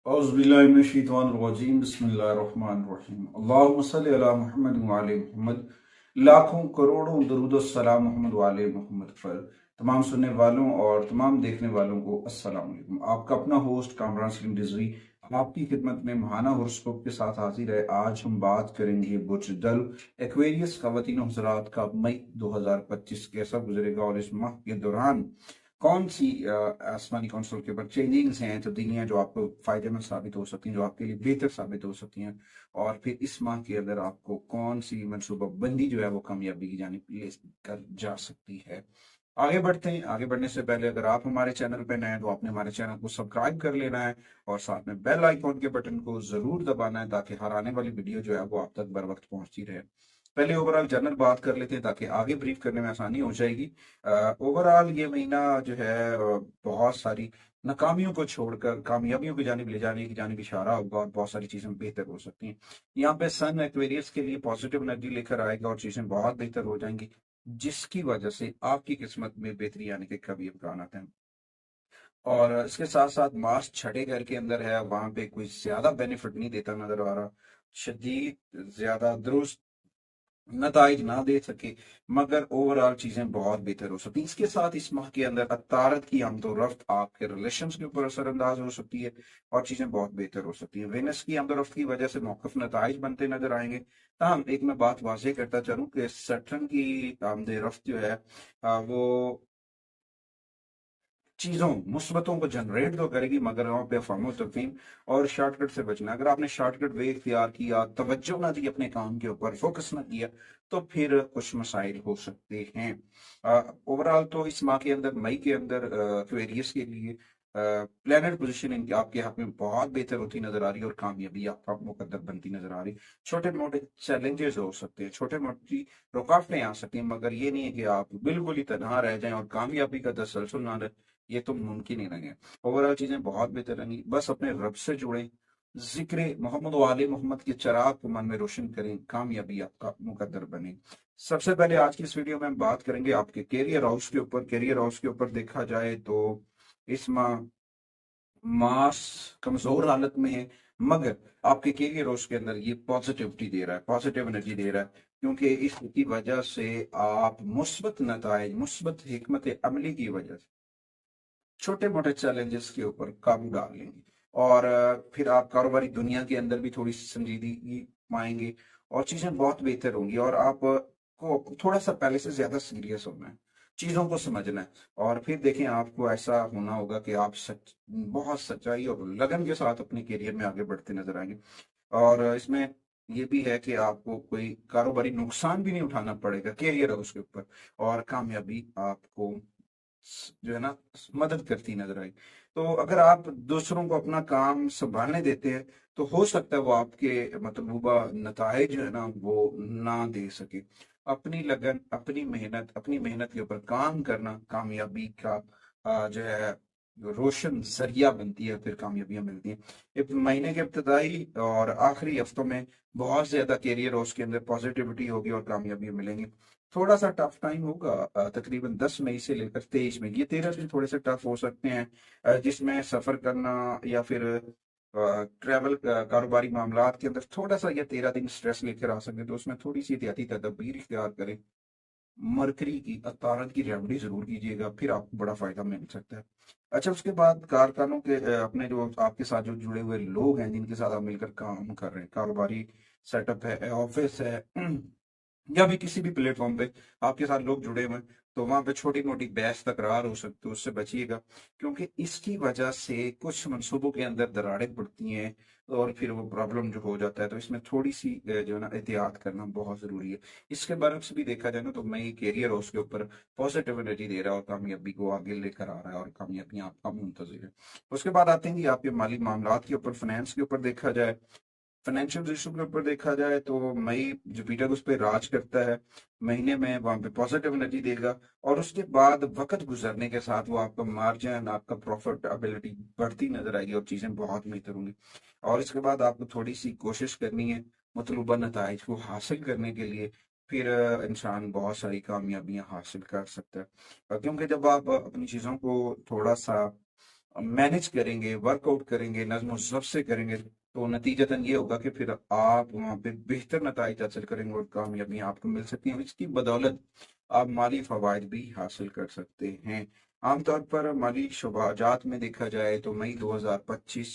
औज़ुबिल्लाहिमिनश्शैतानिर्रजीम बिस्मिल्लाहिर्रहमानिर्रहीम अल्लाहुम्मा सल्लि अला मुहम्मद व आले मुहम्मद। लाखों करोड़ों दरूद और सलाम मोहम्मद व आले मुहम्मद पर तमाम सुनने वालों और तमाम देखने वालों को अस्सलाम वालेकुम। आपका अपना होस्ट कामरान सलीम रिजवी आपकी खिदमत में महाना हॉरोस्कोप के साथ हाजिर है। आज हम बात करेंगे बुर्ज एक्वेरियस ख़वातीन और हज़रात का मई 2025 कैसा गुजरेगा और इस माह के दौरान कौन सी आसमानी कौंसल के ऊपर चेंजिंग्स हैं, तब्दीलियां जो आपको फायदेमंद साबित हो सकती हैं, जो आपके लिए बेहतर साबित हो सकती हैं, और फिर इस माह के अंदर आपको कौन सी मनसूबा बंदी जो है वो कामयाबी की जानिब ले कर जा सकती है। आगे बढ़ते हैं। आगे बढ़ने से पहले अगर आप हमारे चैनल पर नए हैं तो आपने हमारे चैनल को सब्सक्राइब कर लेना है और साथ में बेल आइकॉन के बटन को जरूर दबाना है ताकि हर आने वाली वीडियो जो है वो आप तक बर वक्त पहुंचती रहे। पहले ओवरऑल जनरल बात कर लेते हैं ताकि आगे ब्रीफ करने में आसानी हो जाएगी। ओवरऑल ये महीना जो है बहुत सारी नाकामियों को छोड़कर कामयाबियों की जानिब ले जाने की जानिब इशारा होगा और बहुत सारी चीजें बेहतर हो सकती हैं। यहाँ पे सन एक्वेरियस के लिए पॉजिटिव एनर्जी लेकर आएगा और चीजें बहुत बेहतर हो जाएंगी, जिसकी वजह से आपकी किस्मत में बेहतरी आने के कभी इम्कान हैं। और इसके साथ साथ मार्स छठे घर के अंदर है, वहां पे कोई ज्यादा बेनिफिट नहीं देता नजर आ रहा, शदीद ज्यादा दुरुस्त नताइज ना दे सके, मगर ओवरऑल चीजें बहुत बेहतर हो सकती हैं। इसके साथ इस माह के अंदर अतारत की आमदोरफ्त आपके रिलेशन के ऊपर असरअंदाज हो सकती है और चीजें बहुत बेहतर हो सकती है। वेनस की आमदोरफ्त की वजह से मौकफ नताइज बनते नजर आएंगे। ताहम एक मैं बात वाज़ेह करता चलूं कि सैटर्न की आमदोरफ्त जो है वो चीजों मुस्बतों को जनरेट तो करेगी, मगर वहां पे फहमो तफहीम और शॉर्टकट से बचना। अगर आपने शॉर्टकट वे इख्तियार किया, तवज्जो ना दी अपने काम के ऊपर, फोकस ना किया, तो फिर कुछ मसाइल हो सकते हैं। ओवरऑल तो इस माह के अंदर मई के अंदर एक्वेरियस के लिए प्लेनेट पोजीशनिंग आपके हाथ में बहुत बेहतर होती नजर आ रही है और कामयाबी आपका मुकद्दर बनती नजर आ रही है। छोटे मोटे चैलेंजेस हो सकते हैं, छोटे मोटी रुकावटें आ सकती हैं, मगर ये नहीं है कि आप बिल्कुल ही तनहा रह जाएं और कामयाबी का तसलसल ना रहे, ये तो मुमकिन ही नहीं है। ओवरऑल चीजें बहुत बेहतर रहेंगी। बस अपने रब से जुड़े, जिक्र मोहम्मद वाले मोहम्मद के चिराग को मन में रोशन करें, कामयाबी आपका मुकद्दर बने। सबसे पहले आज की इस वीडियो में हम बात करेंगे आपके कैरियर हाउस के ऊपर। कैरियर हाउस के ऊपर देखा जाए तो इस माह मार्स कमजोर हालत में है, मगर आपके कैरियर हाउस के अंदर ये पॉजिटिविटी दे रहा है, पॉजिटिव एनर्जी दे रहा है, क्योंकि इसकी वजह से आप मुस्बत नताइज, मुस्बत हिकमत अमली की वजह से छोटे मोटे चैलेंजेस के ऊपर काबू डाल लेंगे और फिर आप कारोबारी दुनिया के अंदर भी थोड़ी सी संजीदगी पाएंगे और चीजें बहुत बेहतर होंगी और आप को थोड़ा सा पहले से ज्यादा सीरियस होना है, चीजों को समझना है। और फिर देखें, आपको ऐसा होना होगा कि आप बहुत सच्चाई और लगन के साथ अपने करियर में आगे बढ़ते नजर आएंगे। और इसमें ये भी है कि आपको कोई कारोबारी नुकसान भी नहीं उठाना पड़ेगा कैरियर है उसके ऊपर, और कामयाबी आपको जो है ना मदद करती नजर आई। तो अगर आप दूसरों को अपना काम संभालने देते हैं तो हो सकता है वो आपके मतलूबा नताइज जो है ना वो ना दे सके। अपनी लगन, अपनी मेहनत के ऊपर काम करना कामयाबी का जो है रोशन जरिया बनती है, फिर कामयाबियां मिलती हैं। महीने के इब्तदाई और आखिरी हफ्तों में बहुत ज्यादा कैरियर उसके अंदर पॉजिटिविटी होगी और कामयाबियां मिलेंगी। थोड़ा सा टफ टाइम होगा, तकरीबन 10 मई से लेकर 23 मई, ये 13 दिन थोड़े से टफ हो सकते हैं, जिसमें सफर करना या फिर ट्रैवल कारोबारी मामलात के अंदर थोड़ा सा ये 13 दिन स्ट्रेस लेकर आ सकते हैं, तो उसमें थोड़ी सी एहतियाती तदबीर इख्तियार करें। मरकरी की अतारत की रेमेडी जरूर कीजिएगा, फिर आपको बड़ा फायदा मिल सकता है। अच्छा, उसके बाद कारखानों के अपने जो आपके साथ जो जुड़े हुए लोग हैं, जिनके साथ आप मिलकर काम कर रहे हैं, कारोबारी सेटअप है, ऑफिस है या भी किसी भी प्लेटफॉर्म पे आपके साथ लोग जुड़े हुए हैं, तो वहां पे छोटी मोटी बहस तकरार हो सकती है, उससे बचिएगा, क्योंकि इसकी वजह से कुछ मंसूबों के अंदर दरारें पड़ती हैं और फिर वो प्रॉब्लम जो हो जाता है, तो इसमें थोड़ी सी जो है ना एहतियात करना बहुत जरूरी है। इसके बरक्स भी देखा जाए ना तो मैं कैरियर है उसके ऊपर पॉजिटिव एनर्जी दे रहा है और कामयाबी को आगे लेकर आ रहा है और कामयाबियां आपका मुंतजिर है। उसके बाद आते हैं कि आपके माली मामलात के ऊपर, फाइनेंस के ऊपर देखा जाए, फाइनेंशियल इशू के ऊपर देखा जाए तो मई जुपिटर उस पर राज करता है, महीने में वहां पे पॉजिटिव एनर्जी देगा और उसके बाद वक्त गुजरने के साथ वो आपका मार्जिन, आपका प्रॉफिटेबिलिटी बढ़ती नजर आएगी और चीजें बहुत बेहतर होंगी। और इसके बाद आपको थोड़ी सी कोशिश करनी है मतलूबा नताइज को हासिल करने के लिए, फिर इंसान बहुत सारी कामयाबियां हासिल कर सकता है। क्योंकि जब आप अपनी चीजों को थोड़ा सा मैनेज करेंगे, वर्कआउट करेंगे, नज़्म ज़ब्त से करेंगे, तो नतीजतन ये होगा कि फिर आप वहाँ पे बेहतर नताइज हासिल करेंगे और कामयाबी आपको मिल सकती है। इसकी बदौलत आप माली फवायद भी हासिल कर सकते हैं। आमतौर पर माली शुभाजात में देखा जाए तो मई 2025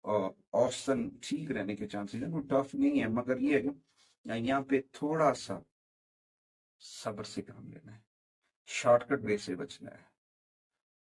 औसतन ठीक रहने के चांसेस हैं। वो टफ नहीं है, मगर ये है कि यहाँ पे थोड़ा सा सब्र से काम लेना है, शॉर्टकट वे से बचना है,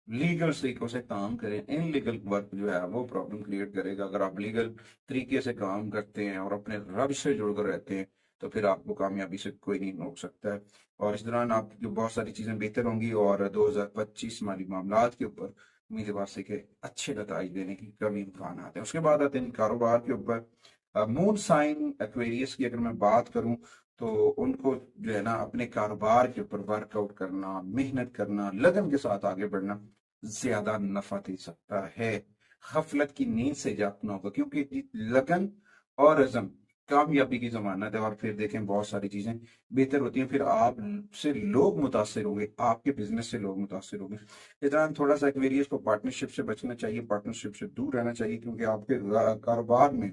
लीगल तरीकों से काम करें। इनलीगल वर्क जो है वो प्रॉब्लम क्रिएट करेगा। अगर आप लीगल तरीके से काम करते हैं और अपने रब से जुड़कर रहते हैं तो फिर आपको कामयाबी से कोई नहीं रोक सकता है। और इस दौरान आप जो बहुत सारी चीजें बेहतर होंगी और 2025 माली मामलात के ऊपर उम्मीद वास्ते के अच्छे नताइज देने की कमी इम्कान आते हैं। उसके बाद आते हैं कारोबार के ऊपर। मून साइन एक्वेरियस की अगर मैं बात करूं तो उनको जो है ना अपने कारोबार के ऊपर वर्कआउट करना, मेहनत करना, लगन के साथ आगे बढ़ना ज्यादा नफा दे सकता है। गफलत की नींद से जागना होगा, क्योंकि लगन और अज़म कामयाबी की जमानत है। और फिर देखें बहुत सारी चीजें बेहतर होती हैं, फिर आप से लोग मुतासिर होंगे, आपके बिजनेस से लोग मुतासिर होंगे। इस दौरान थोड़ा सा एक्वेरियस को पार्टनरशिप से बचना चाहिए, पार्टनरशिप से दूर रहना चाहिए, क्योंकि आपके कारोबार में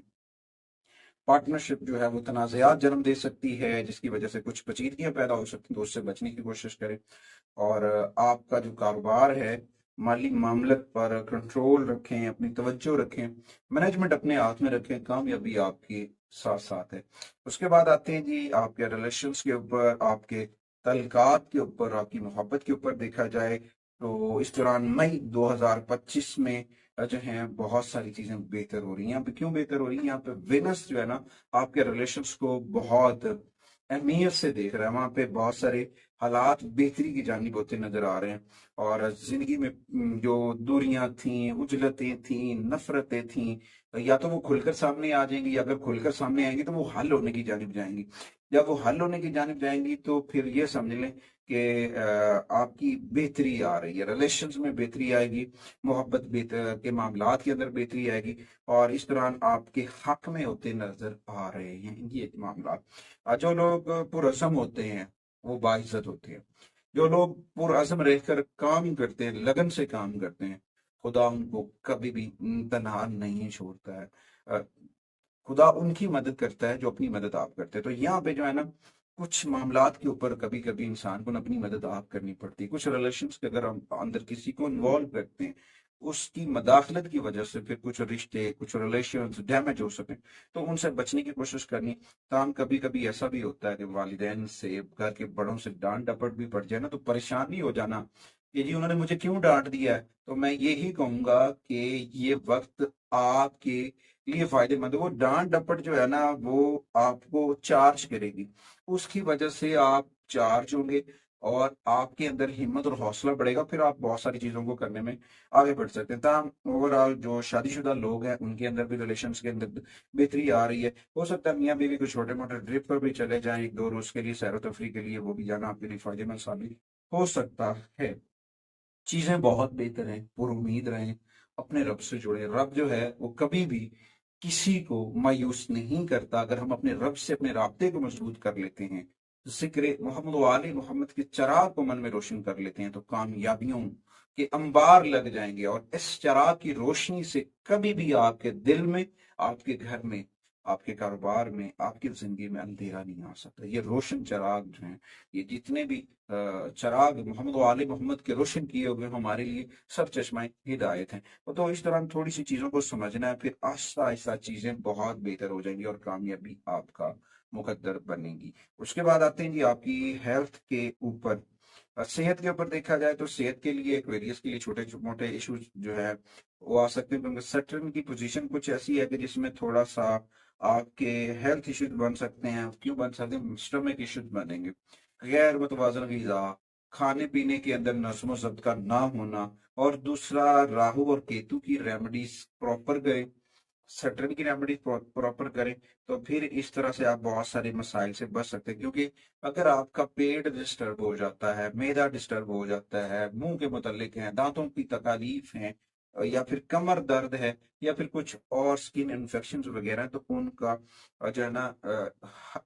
पार्टनरशिप जो है वो तनाज़ात जन्म दे सकती है, जिसकी वजह से कुछ पेचीदगियां पैदा हो सकती हैं। तो उससे बचने की कोशिश करें। और आपका जो कारोबार है, माली मामलत पर कंट्रोल रखें, अपनी तवज्जो रखें, मैनेजमेंट अपने हाथ में रखें, कामयाबी आपके साथ साथ है। उसके बाद आते हैं जी आपके रिलेशंस के ऊपर, आपके तल्कात के ऊपर, आपकी मोहब्बत के ऊपर देखा जाए तो इस दौरान मई 2025 में जो है बहुत सारी चीजें बेहतर हो रही हैं। यहाँ पे क्यों बेहतर हो रही है? यहाँ पे वेनस जो है ना आपके रिलेशंस को बहुत अहमियत से देख रहा है। वहां पे बहुत सारे हालात बेहतरी की जानिब होते नजर आ रहे हैं। और जिंदगी में जो दूरियां थी, उजलतें थी, नफरतें थी, या तो वो खुलकर सामने आ जाएंगी, या अगर खुलकर सामने आएंगी तो वो हल होने की जानिब जाएंगी। जब वो हल होने की जानिब जाएंगी तो फिर ये समझ लें कि आपकी बेहतरी आ रही है, रिलेशंस में बेहतरी आएगी, मोहब्बत बेहतर के मामलात के अंदर बेहतरी आएगी। और इस दौरान आपके हक में होते नजर आ रहे हैं ये मामला। जो लोग पुरअज़म होते हैं वो बाइज्जत होते हैं। जो लोग पुरअज़म रहकर काम करते हैं, लगन से काम करते हैं, खुदा उनको कभी भी तनहा नहीं छोड़ता है। अ, खुदा उनकी मदद करता है जो अपनी मदद आप करते हैं। तो यहाँ पे जो है ना कुछ मामलात के ऊपर कभी कभी इंसान को अपनी मदद आप करनी पड़ती है। कुछ रिलेशंस के अगर हम अंदर किसी को इन्वॉल्व करते हैं, उसकी मदाखलत की वजह से फिर कुछ रिश्ते, कुछ रिलेशंस डैमेज हो सके, तो उनसे बचने की कोशिश करनी। काम कभी कभी ऐसा भी होता है कि वालिदैन से, घर के बड़ों से डांट डपट भी पड़ जाए ना तो परेशान नहीं हो जाना कि जी उन्होंने मुझे क्यों डांट दिया है। तो मैं यही कहूंगा कि ये वक्त आपके लिए फायदेमंद है। वो डांट डपट जो है ना वो आपको चार्ज करेगी, उसकी वजह से आप चार्ज होंगे और आपके अंदर हिम्मत और हौसला बढ़ेगा। फिर आप बहुत सारी चीजों को करने में आगे बढ़ सकते हैं। तमाम ओवरऑल जो शादीशुदा लोग हैं उनके अंदर भी रिलेशंस के अंदर बेहतरी आ रही है। हो सकता है मियाँ बीवी को छोटे मोटे ट्रिप पर भी चले जाएं, एक दो रोज के लिए सैर तफरी के लिए, वो भी जाना आपके लिए फायदेमंद साबित हो सकता है। चीजें बहुत बेहतर हैं, पुरुमीद रहें, अपने रब से जुड़े। रब जो है वो कभी भी किसी को मायूस नहीं करता। अगर हम अपने रब से अपने राब्ते को मजबूत कर लेते हैं, जिक्र मोहम्मद वाले मोहम्मद के चराग को मन में रोशन कर लेते हैं, तो कामयाबियों के अंबार लग जाएंगे। और इस चराग की रोशनी से कभी भी आपके दिल में, आपके घर में, आपके कारोबार में, आपकी जिंदगी में अंधेरा नहीं आ सकता। ये रोशन चराग जो हैं, ये जितने भी चराग मोहम्मद वाले मोहम्मद के रोशन किए हुए हमारे लिए सब चश्माए हिदायत हैं। तो इस दौरान थोड़ी सी चीजों को समझना है, फिर आहिस्ता आहिस्ता चीजें बहुत बेहतर हो जाएंगी और कामयाबी आपका मुकद्दर बनेगी। उसके बाद आते हैं जी आपकी हेल्थ के ऊपर। सेहत के ऊपर देखा जाए तो सेहत के लिए, एक्वेरियस के लिए छोटे मोटे इश्यूज जो है वो आ सकते हैं, क्योंकि सैटर्न की पोजीशन कुछ ऐसी है कि जिसमें थोड़ा सा आपके हेल्थ इश्यूज बन सकते हैं। क्यों बन सकते हैं? स्टमक इश्यूज बनेंगे, गैर मुतवाजन गिजा, खाने पीने के अंदर नज्म ज़ब्त का ना होना। और दूसरा, राहु और केतु की रेमेडीज प्रॉपर करें, सैटर्न की रेमेडीज प्रॉपर करें, तो फिर इस तरह से आप बहुत सारे मसाइल से बच सकते हैं। क्योंकि अगर आपका पेट डिस्टर्ब हो जाता है, मैदा डिस्टर्ब हो जाता है, मुंह के मुतालिक है, दांतों की तकलीफ है, या फिर कमर दर्द है, या फिर कुछ और स्किन इन्फेक्शन वगैरह, तो उनका जो है ना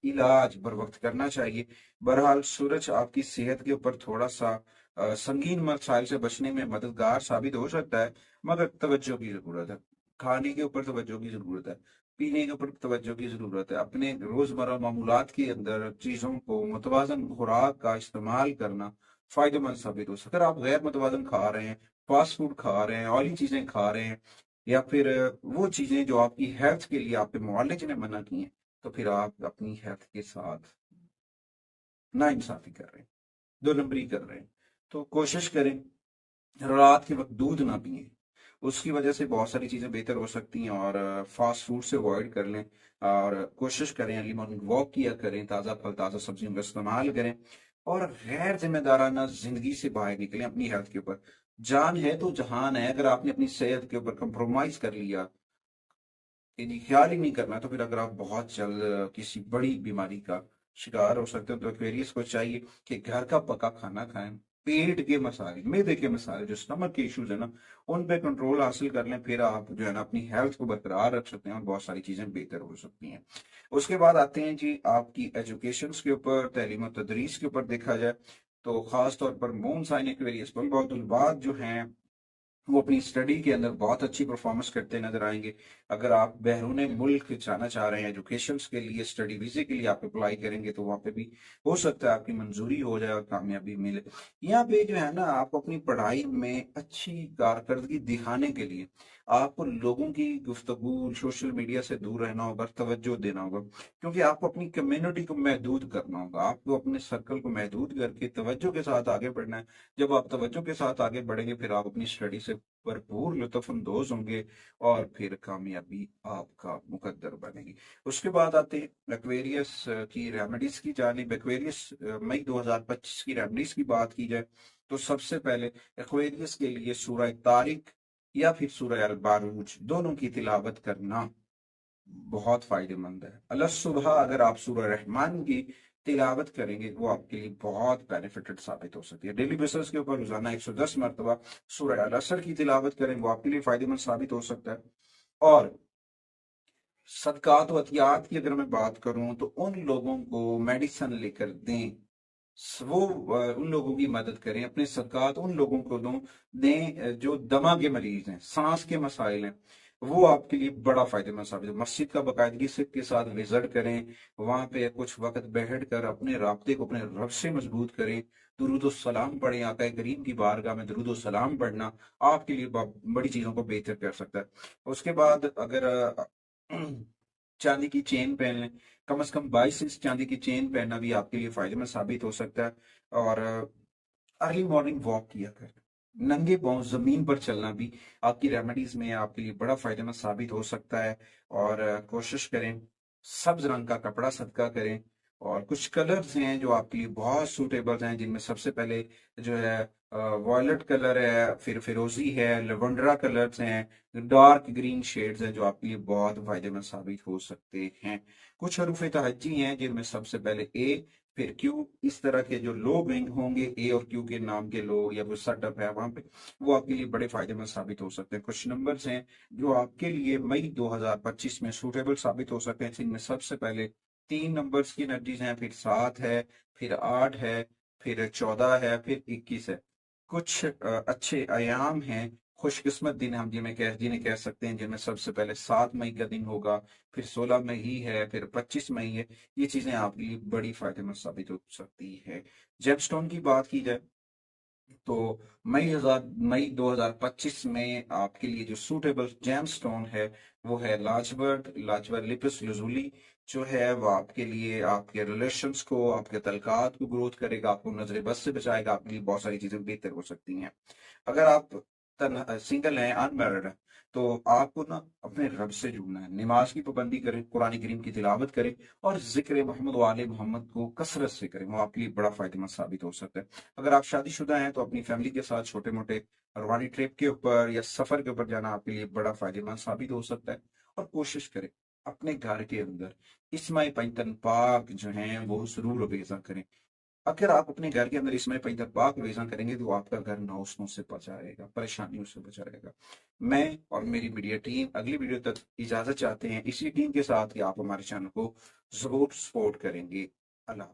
इलाज बर वक्त करना चाहिए। बहरहाल सूरज आपकी सेहत के ऊपर थोड़ा सा संगीन मसाइल से बचने में मददगार साबित हो सकता है, मगर तवज्जो की जरूरत है। खाने के ऊपर तवज्जो की जरूरत है, पीने के ऊपर तवज्जो की जरूरत है। अपने रोजमर्रा मामूलात के अंदर चीजों को मुतवाजन खुराक का इस्तेमाल करना फायदेमंद साबित हो सकता है। अगर आप गैर मुतवाजन खा रहे हैं, फास्ट फूड खा रहे हैं, ऑयली चीजें खा रहे हैं, या फिर वो चीजें जो आपकी हेल्थ के लिए आपके मुआलिज ने मना की हैं, तो फिर आप अपनी हेल्थ के साथ नाइंसाफी कर रहे हैं, दो नंबरी कर रहे हैं। तो कोशिश करें रात के वक्त दूध ना पिए, उसकी वजह से बहुत सारी चीजें बेहतर हो सकती हैं। और फास्ट फूड से अवॉइड कर लें, और कोशिश करें अर्ली मॉर्निंग वॉक किया करें, ताज़ा फल ताज़ा सब्जियों का इस्तेमाल करें, और गैर जिम्मेदाराना जिंदगी से बाहर निकलें। अपनी हेल्थ के ऊपर जान है तो जहान है। अगर आपने अपनी सेहत के ऊपर कंप्रोमाइज कर लिया, यदि ख्याल ही नहीं करना, तो फिर अगर आप बहुत जल्द किसी बड़ी बीमारी का शिकार हो सकते हो। तो एक्वेरियस को चाहिए कि घर का पका खाना खाएं, पेट के मसाले, मैदे के मसाले, जो स्टमक के इश्यूज है ना, उन पे कंट्रोल हासिल कर लें। फिर आप जो है ना अपनी हेल्थ को बरकरार रख सकते हैं, और बहुत सारी चीजें बेहतर हो सकती हैं। उसके बाद आते हैं जी आपकी एजुकेशन के ऊपर, तालीम और तदरीस के ऊपर देखा जाए तो खास तौर पर मून साइन एक्वेरियस पर बहुत बात जो हैं वो अपनी स्टडी के अंदर बहुत अच्छी परफॉर्मेंस करते नजर आएंगे। अगर आप बैरून मुल्क जाना चाह रहे हैं एजुकेशन के लिए, स्टडी वीजे के लिए आप अप्लाई करेंगे, तो वहाँ पे भी हो सकता है आपकी मंजूरी हो जाए और कामयाबी मिले। यहाँ पे जो है ना, आपको अपनी पढ़ाई में अच्छी कारकर्दगी दिखाने के लिए आपको लोगों की गुफ्तगू, सोशल मीडिया से दूर रहना होगा, तवज्जो देना होगा, क्योंकि आपको अपनी कम्युनिटी को महदूद करना होगा। आपको अपने सर्कल को महदूद करके तवज्जो के साथ आगे बढ़ना है। जब आप तवज्जो के साथ आगे बढ़ेंगे, फिर आप अपनी स्टडी से भरपूर लुत्फ अंदोज होंगे, और फिर कामयाबी आपका मुकद्दर बनेगी। उसके बाद आते हैं एक्वेरियस की रेमेडीज की जानिब। एक्वेरियस मई 2025 की रेमेडीज की बात की जाए तो सबसे पहले एक्वेरियस के लिए सूरह तारिक या फिर सूरह अल बारूज, दोनों की तिलावत करना बहुत फायदेमंद है। अलग सुबह अगर आप सूरह रहमान की तिलावत करेंगे, वो आपके लिए बहुत बेनिफिटेड साबित हो सकती है। डेली बेसिस के ऊपर रोजाना 110 मरतबा सूरह अल असर की तिलावत करें, वो आपके लिए फायदेमंद साबित हो सकता है। और सदकात व अतियात की अगर मैं बात करूं, तो उन लोगों को मेडिसिन लेकर दें, वो उन लोगों की मदद करें, अपने सदकात उन लोगों को दें जो दमा के मरीज हैं, सांस के मसाइल हैं, वो आपके लिए बड़ा फायदेमंद साबित है। मस्जिद का बाकायदगी से के साथ विजिट करें, वहां पे कुछ वक्त बैठ कर अपने राब्ते को अपने रब से मजबूत करें, दुरूद सलाम पढ़ें। आका करीम की बारगाह में दुरूद सलाम पढ़ना आपके लिए बड़ी चीजों को बेहतर कर सकता है। उसके बाद अगर चांदी की चेन पहन लें, कम से कम 22 इंच चांदी की चेन पहनना भी आपके लिए फायदेमंद साबित हो सकता है। और अर्ली मॉर्निंग वॉक किया करें, नंगे पांव जमीन पर चलना भी आपकी रेमेडीज में आपके लिए बड़ा फायदेमंद साबित हो सकता है। और कोशिश करें सब्ज रंग का कपड़ा सदका करें। और कुछ कलर्स हैं जो आपके लिए बहुत सूटेबल हैं, जिनमें सबसे पहले जो है वॉयलेट कलर है, फिर फिरोजी है, लेवेंडरा कलर्स हैं, डार्क ग्रीन शेड्स हैं, जो आपके लिए बहुत फायदेमंद साबित हो सकते हैं। कुछ हरूफ तहज्जी हैं, जिनमें सबसे पहले ए फिर क्यू, इस तरह के जो लोग होंगे ए और क्यू के नाम के लोग या कोई सेटअप है वहां पे, वो आपके लिए बड़े फायदेमंद साबित हो सकते हैं। कुछ नंबर्स हैं जो आपके लिए मई 2025 में सूटेबल साबित हो सकते हैं, जिनमें सबसे पहले 3 नंबर्स की एनर्जीज हैं, फिर 7 है, फिर 8 है, फिर 14 है, फिर 21 है। कुछ अच्छे आयाम हैं, खुशकिस्मत दिन हम जिन्हें कह सकते हैं, जिनमें सबसे पहले 7 मई का दिन होगा, फिर 16 मई ही है, फिर 25 मई है। ये चीजें आपके लिए बड़ी फायदेमंद साबित हो सकती है। जेमस्टोन की बात की जाए तो मई 2025 में आपके लिए जो सूटेबल जेमस्टोन है वो है लाजवर्ड लिपिस लजुली, जो है वो आपके लिए आपके रिलेशंस को, आपके तलकात को ग्रोथ करेगा, आपको नजर बस से बचाएगा, आपके लिए बहुत सारी चीजें बेहतर हो सकती हैं। अगर आप सिंगल हैं, अनमैरिड हैं, तो आपको ना अपने रब से जुड़ना है, नमाज की पाबंदी करें, कुरान करीम की तिलावत करें, और जिक्र मोहम्मद वाले मोहम्मद को कसरत से करें, वो आपके लिए बड़ा फायदेमंद साबित हो सकता है। अगर आप शादीशुदा हैं तो अपनी फैमिली के साथ छोटे मोटे रूहानी ट्रिप के ऊपर या सफर के ऊपर जाना आपके लिए बड़ा फायदेमंद साबित हो सकता है। और कोशिश करें अपने घर के अंदर इस्माई पैतन पाक जो हैं वो जरूर बेजा करें। अगर आप अपने घर के अंदर इसमें पैदा पाक वेजा करेंगे, तो आपका घर नाउसनों से बचा रहेगा, परेशानियों से बचा रहेगा। मैं और मेरी मीडिया टीम अगली वीडियो तक इजाजत चाहते हैं, इसी टीम के साथ कि आप हमारे चैनल को जरूर सपोर्ट करेंगे। अल्लाह।